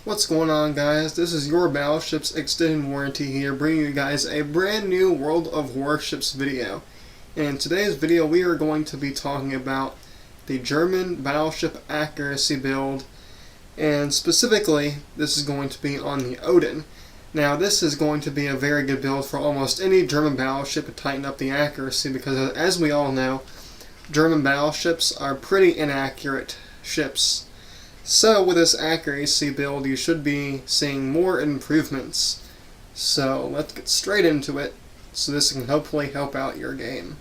What's going on, guys? This is your Battleships Extended Warranty here, bringing you guys a brand new World of Warships video. In today's video, we are going to be talking about the German Battleship Accuracy build, and specifically, this is going to be on the Odin. Now, this is going to be a very good build for almost any German battleship to tighten up the accuracy, because as we all know, German battleships are pretty inaccurate ships. So with this accuracy build, you should be seeing more improvements. So let's get straight into it, so this can hopefully help out your game.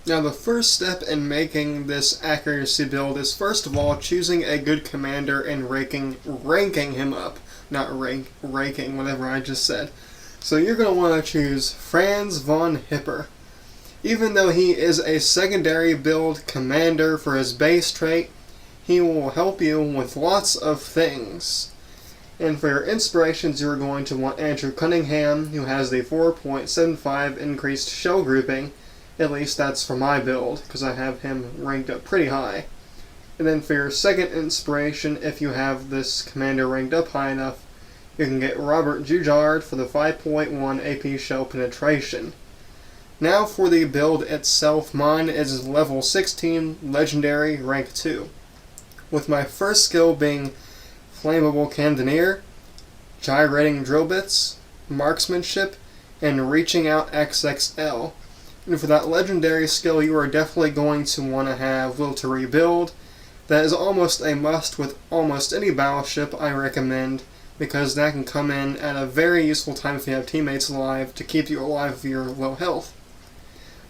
Now the first step in making this accuracy build is first of all choosing a good commander and ranking him up. Not ranking, whatever I just said. So you're going to want to choose Franz von Hipper. Even though he is a secondary build commander for his base trait, he will help you with lots of things. And for your inspirations, you're going to want Andrew Cunningham, who has the 4.75 increased shell grouping. At least that's for my build, because I have him ranked up pretty high. And then for your second inspiration, if you have this commander ranked up high enough, you can get Robert Jujard for the 5.1 AP shell penetration. Now for the build itself, mine is level 16, legendary, rank 2. With my first skill being Flammable Cannoneer, Gyrating Drill Bits, Marksmanship, and Reaching Out XXL. And for that legendary skill, you are definitely going to want to have Will to Rebuild. That is almost a must with almost any battleship, I recommend, because that can come in at a very useful time if you have teammates alive to keep you alive with your low health.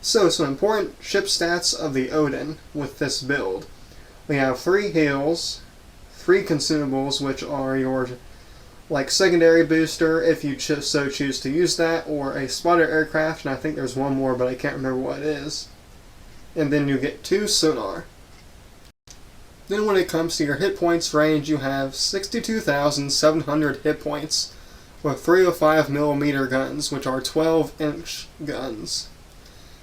So, some important ship stats of the Odin with this build. We have 3 heals, 3 consumables, which are your secondary booster if you so choose to use that, or a spotter aircraft, and I think there's one more, but I can't remember what it is. And then you get 2 sonar. Then when it comes to your hit points range, you have 62,700 hit points with 305mm guns, which are 12-inch guns.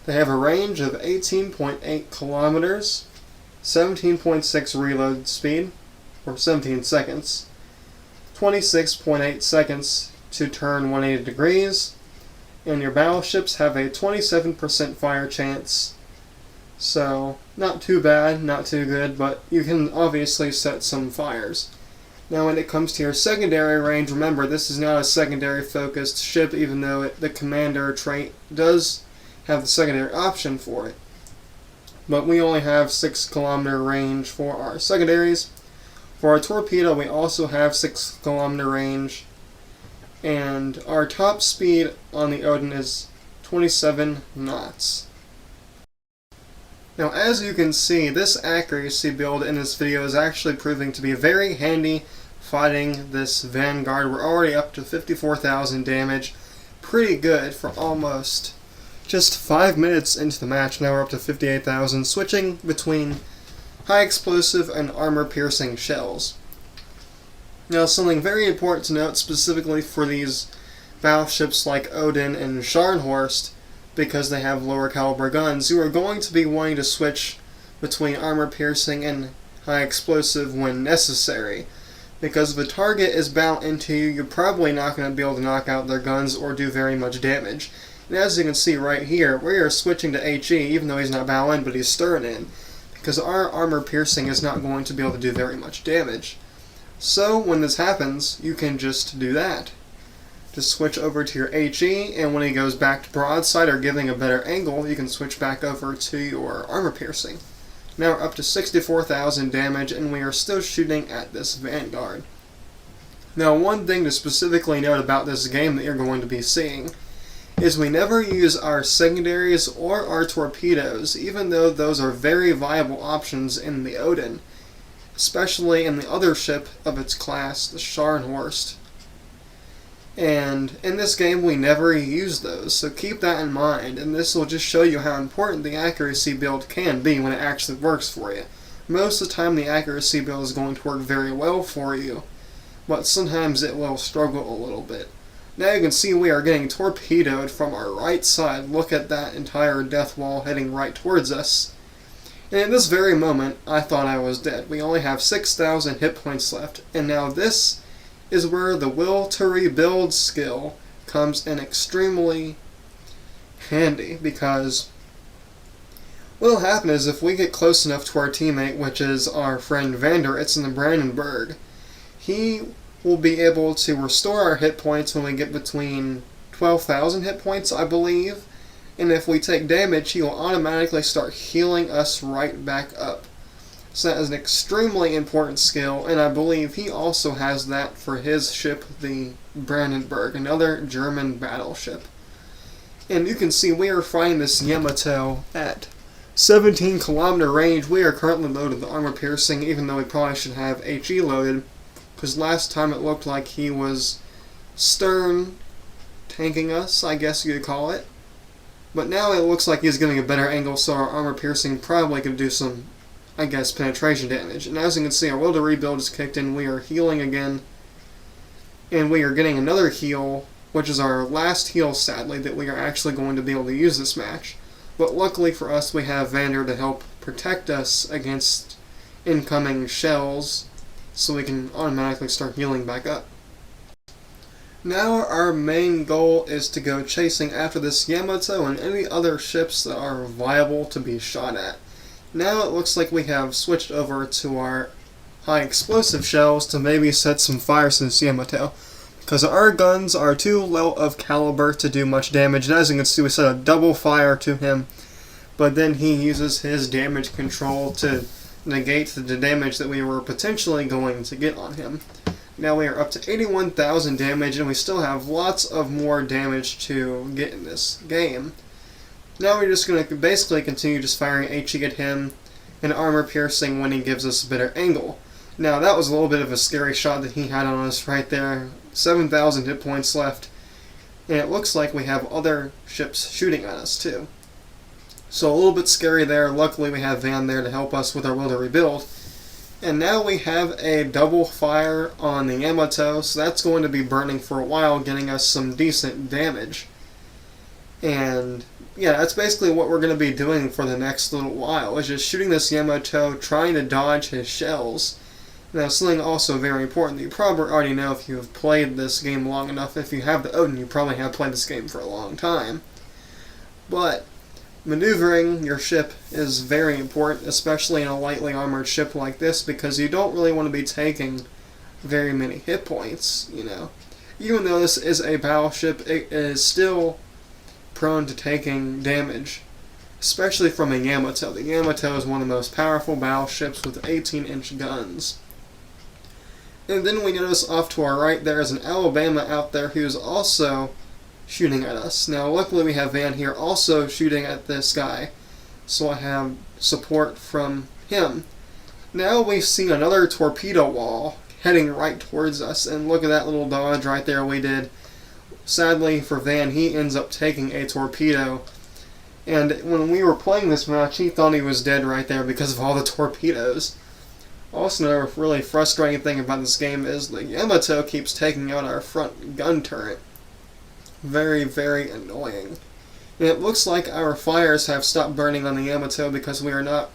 They have a range of 18.8 kilometers, 17.6 reload speed, or 17 seconds, 26.8 seconds to turn 180 degrees, and your battleships have a 27% fire chance. So, not too bad, not too good, but you can obviously set some fires. Now when it comes to your secondary range, remember this is not a secondary focused ship, even though the commander trait does have the secondary option for it. But we only have 6 kilometer range for our secondaries. For our torpedo, we also have 6 kilometer range, and our top speed on the Odin is 27 knots. Now as you can see, this accuracy build in this video is actually proving to be very handy fighting this Vanguard. We're already up to 54,000 damage. Pretty good for almost just 5 minutes into the match. Now we're up to 58,000, switching between high explosive and armor piercing shells. Now something very important to note specifically for these battleships like Odin and Scharnhorst, because they have lower caliber guns, you are going to be wanting to switch between armor piercing and high explosive when necessary. Because if a target is bound into you, you're probably not going to be able to knock out their guns or do very much damage. And as you can see right here, we are switching to HE, even though he's not bow in, but he's stirring in, because our armor piercing is not going to be able to do very much damage. So when this happens, you can just do that. Just switch over to your HE, and when he goes back to broadside or giving a better angle, you can switch back over to your armor piercing. Now we're up to 64,000 damage, and we are still shooting at this Vanguard. Now one thing to specifically note about this game that you're going to be seeing is we never use our secondaries or our torpedoes, even though those are very viable options in the Odin, especially in the other ship of its class, the Scharnhorst. And in this game we never use those, so keep that in mind, and this will just show you how important the accuracy build can be when it actually works for you. Most of the time the accuracy build is going to work very well for you, but sometimes it will struggle a little bit. Now you can see we are getting torpedoed from our right side. Look at that entire death wall heading right towards us. And in this very moment, I thought I was dead. We only have 6,000 hit points left. And now this is where the will to rebuild skill comes in extremely handy, because what'll happen is if we get close enough to our teammate, which is our friend Vander, it's in the Brandenburg, he will be able to restore our hit points when we get between 12,000 hit points, I believe. And if we take damage, he will automatically start healing us right back up. So that is an extremely important skill, and I believe he also has that for his ship, the Brandenburg, another German battleship. And you can see we are fighting this Yamato at 17-kilometer range. We are currently loaded the armor piercing, even though we probably should have HE loaded, because last time it looked like he was stern tanking us, I guess you could call it. But now it looks like he's getting a better angle, so our armor piercing probably could do some, I guess, penetration damage. And as you can see, our will to rebuild is kicked in. We are healing again. And we are getting another heal, which is our last heal, sadly, that we are actually going to be able to use this match. But luckily for us, we have Vander to help protect us against incoming shells, so we can automatically start healing back up. Now our main goal is to go chasing after this Yamato and any other ships that are viable to be shot at. Now it looks like we have switched over to our high explosive shells to maybe set some fires to this Yamato, because our guns are too low of caliber to do much damage. And as you can see, we set a double fire to him, but then he uses his damage control to negate the damage that we were potentially going to get on him. Now we are up to 81,000 damage, and we still have lots of more damage to get in this game. Now we're just going to basically continue just firing HE at him and armor piercing when he gives us a better angle. Now that was a little bit of a scary shot that he had on us right there. 7,000 hit points left, and it looks like we have other ships shooting at us too. So a little bit scary there. Luckily we have Van there to help us with our will to rebuild. And now we have a double fire on the Yamato, so that's going to be burning for a while, getting us some decent damage. And yeah, that's basically what we're going to be doing for the next little while, is just shooting this Yamato, trying to dodge his shells. Now, something also very important that you probably already know if you have played this game long enough. If you have the Odin, you probably have played this game for a long time. But maneuvering your ship is very important, especially in a lightly armored ship like this, because you don't really want to be taking very many hit points, you know. Even though this is a battleship, it is still prone to taking damage, especially from a Yamato. The Yamato is one of the most powerful battleships with 18-inch guns. And then we notice off to our right there is an Alabama out there who's also shooting at us. Now luckily we have Van here also shooting at this guy, so I have support from him. Now we see another torpedo wall heading right towards us, and look at that little dodge right there we did. Sadly for Van, he ends up taking a torpedo, and when we were playing this match he thought he was dead right there because of all the torpedoes. Also, another really frustrating thing about this game is the Yamato keeps taking out our front gun turret. Very, very annoying. And it looks like our fires have stopped burning on the Yamato because we are not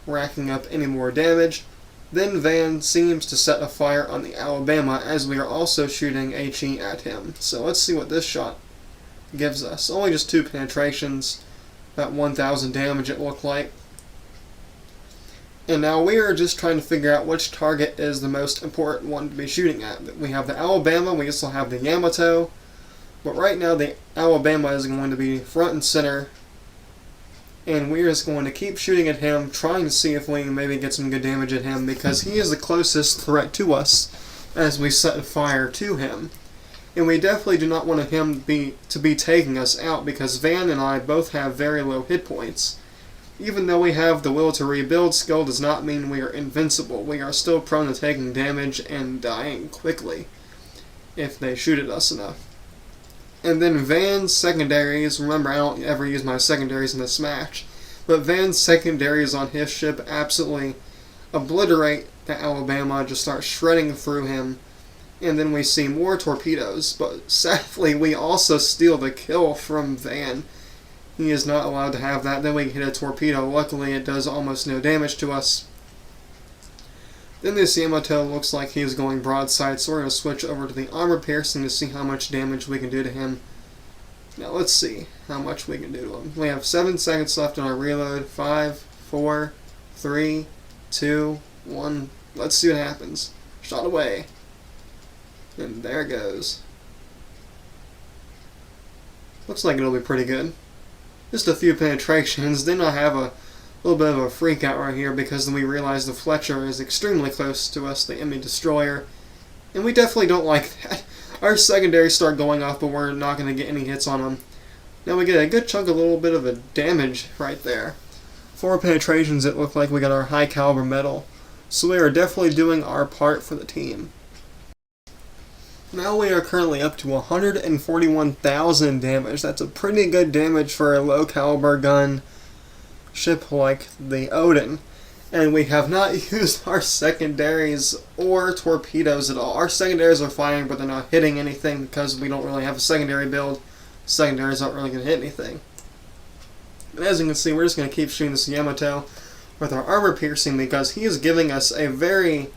racking up any more damage. Then Van seems to set a fire on the Alabama as we are also shooting HE at him. So let's see what this shot gives us. Only just 2 penetrations, about 1,000 damage it looked like. And now we are just trying to figure out which target is the most important one to be shooting at. We have the Alabama, we also have the Yamato, but right now the Alabama is going to be front and center, and we're just going to keep shooting at him, trying to see if we can maybe get some good damage at him, because he is the closest threat to us as we set fire to him. And we definitely do not want him to be taking us out, because Van and I both have very low hit points. Even though we have the will to rebuild skill does not mean we are invincible. We are still prone to taking damage and dying quickly if they shoot at us enough. And then Van's secondaries, remember I don't ever use my secondaries in this match, but Van's secondaries on his ship absolutely obliterate the Alabama, just start shredding through him, and then we see more torpedoes, but sadly we also steal the kill from Van. He is not allowed to have that. Then we hit a torpedo. Luckily, it does almost no damage to us. Then this Yamato looks like he is going broadside, so we're going to switch over to the armor piercing to see how much damage we can do to him. Now let's see how much we can do to him. We have 7 seconds left on our reload. 5, 4, 3, 2, 1. Let's see what happens. Shot away. And there it goes. Looks like it'll be pretty good. Just a few penetrations. Then I have a little bit of a freak out right here because then we realize the Fletcher is extremely close to us, the enemy destroyer. And we definitely don't like that. Our secondaries start going off, but we're not going to get any hits on them. Now we get a good chunk, a little bit of a damage right there. 4 penetrations, it looked like we got our high caliber medal. So we are definitely doing our part for the team. Now we are currently up to 141,000 damage. That's a pretty good damage for a low caliber gun ship like the Odin. And we have not used our secondaries or torpedoes at all. Our secondaries are firing, but they're not hitting anything because we don't really have a secondary build. Secondaries aren't really going to hit anything. And as you can see, we're just going to keep shooting this Yamato with our armor piercing because he is giving us a very,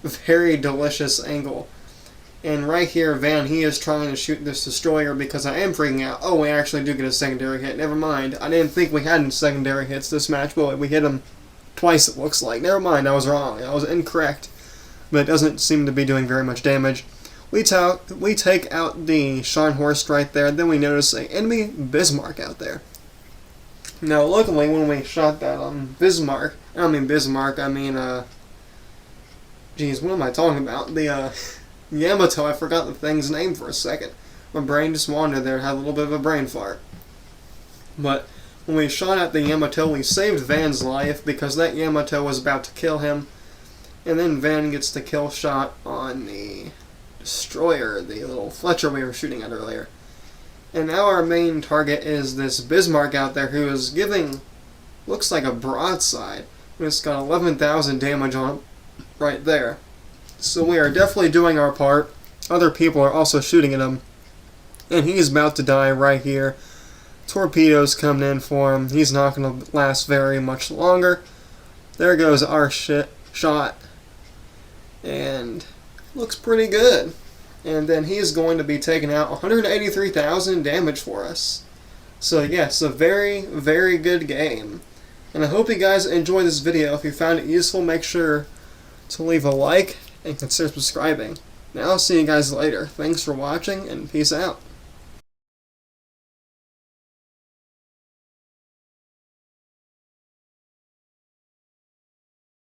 very delicious angle. And right here, Van, he is trying to shoot this destroyer because I am freaking out. Oh, we actually do get a secondary hit. Never mind. I didn't think we had any secondary hits this match, but we hit him twice, it looks like. Never mind, I was wrong. I was incorrect. But it doesn't seem to be doing very much damage. We take out the Scharnhorst right there. Then we notice an enemy Bismarck out there. Now, luckily, when we shot that Bismarck, I mean, geez, what am I talking about? The Yamato, I forgot the thing's name for a second. My brain just wandered there and had a little bit of a brain fart. But when we shot at the Yamato, we saved Van's life because that Yamato was about to kill him. And then Van gets the kill shot on the destroyer, the little Fletcher we were shooting at earlier. And now our main target is this Bismarck out there who is giving, looks like a broadside. And it's got 11,000 damage on him right there. So we are definitely doing our part. Other people are also shooting at him. And he's about to die right here. Torpedoes coming in for him. He's not going to last very much longer. There goes our shot. And looks pretty good. And then he's going to be taking out 183,000 damage for us. So yes, a very, very good game. And I hope you guys enjoyed this video. If you found it useful, make sure to leave a like and consider subscribing. Now I'll see you guys later. Thanks for watching and peace out.